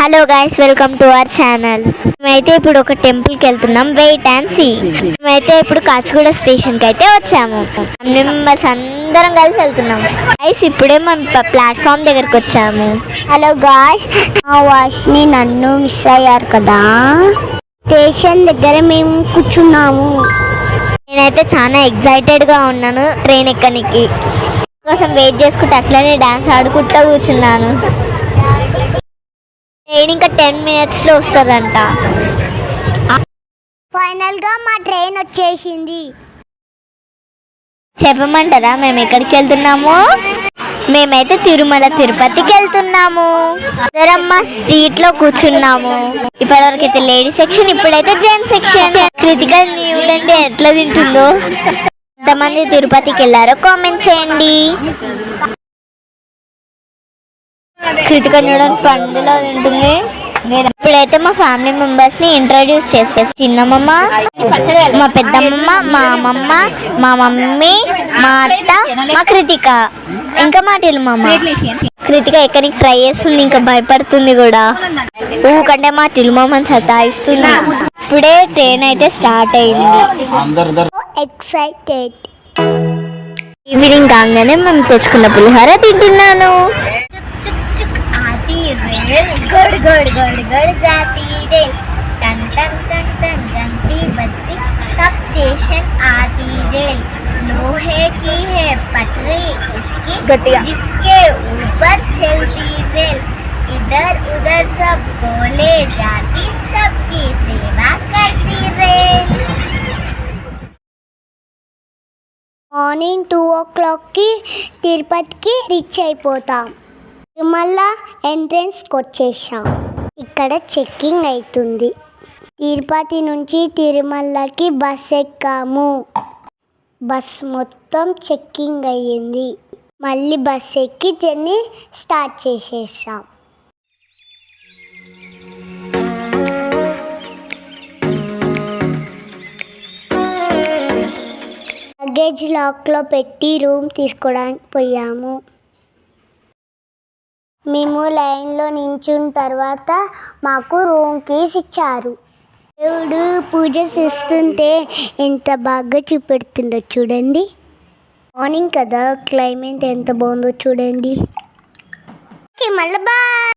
Hello guys, welcome to our channel. మేమైతే ఇప్పుడు ఒక టెంపుల్కి వెళ్తున్నాం. Wait and see. మేమైతే ఇప్పుడు కాచిగూడ స్టేషన్కి అయితే వచ్చాము. మెంబర్స్ అందరం కలిసి వెళ్తున్నాం. గైస్ ఇప్పుడే మేము ప్లాట్ఫామ్ దగ్గరకు వచ్చాము. హలో గాయ్స్, మా వాష్ని నన్ను మిస్ అయ్యారు కదా. స్టేషన్ దగ్గర మేము కూర్చున్నాము. నేనైతే చాలా ఎక్సైటెడ్గా ఉన్నాను ట్రైన్ ఎక్కడానికి కోసం వెయిట్ చేసుకుంటే అట్లనే డాన్స్ ఆడుకుంటూ కూర్చున్నాను. ట్రైన్ ఇంకా 10 minutesలో వస్తుందంట. ఫైనల్గా మా ట్రైన్ వచ్చేసింది. చెప్పమంటారా మేము ఎక్కడికి వెళ్తున్నాము? మేమైతే తిరుమల తిరుపతికి వెళ్తున్నాము. అందరం మా సీట్లో కూర్చున్నాము. ఇప్పటివరకు అయితే లేడీస్ సెక్షన్, ఇప్పుడైతే జెంట్స్ సెక్షన్. కృతిక చూడండి ఎట్లా తింటుందో. ఎంతమంది తిరుపతికి వెళ్ళారో కామెంట్ చేయండి. కృతిక చూడండి పండులో తింటుంది. ఇప్పుడైతే మా ఫ్యామిలీ మెంబర్స్ని ఇంట్రడ్యూస్ చేసేసి చిన్నమ్మ, మా పెద్దమ్మ, మా అమ్మమ్మ, మా మమ్మీ, మా అత్త, మా కృతిక, ఇంకా మా టిల్మమ్మ. కృతిక ఎక్కడికి ట్రై చేస్తుంది, ఇంకా భయపడుతుంది కూడా. ఊకంటే మా టిల్మమ్మని సతాయిస్తుంది. ఇప్పుడే ట్రైన్ అయితే స్టార్ట్ అయింది. ఎక్సైటెడ్. ఈవినింగ్ కాగానే మేము తెచ్చుకున్న పులిహోర తింటున్నాను. गुड़ गुड़ गुड़ गुड़ जाती रेल, टन टन टन टन घंटी बजती तब स्टेशन आती रेल. लोहे की है पटरी इसकी, जिसके ऊपर चलती रेल. इधर उधर सब बोले जाती, सबकी सेवा करती रेल. మార్నింగ్ 2 o'clockకి తిరుపతికి రీచ్ అయిపోతాం. తిరుమల ఎంట్రన్స్కి వచ్చేసాం. ఇక్కడ చెక్కింగ్ అవుతుంది. తిరుపతి నుంచి తిరుమలకి బస్ ఎక్కాము. బస్ మొత్తం చెక్కింగ్ అయ్యింది. మళ్ళీ బస్ ఎక్కి జర్నీ స్టార్ట్ చేసేసాం. లగేజ్ లాక్లో పెట్టి రూమ్ తీసుకోవడానికి పోయాము. మేము లైన్లో నించున్న తర్వాత మాకు రూమ్ కీస్ ఇచ్చారు. దేవుడు పూజ చేస్తుంటే ఎంత బాగా చూపెడుతుండో చూడండి. మార్నింగ్ కదా, క్లైమేట్ ఎంత బాగుందో చూడండి. మళ్ళీ బాయ్.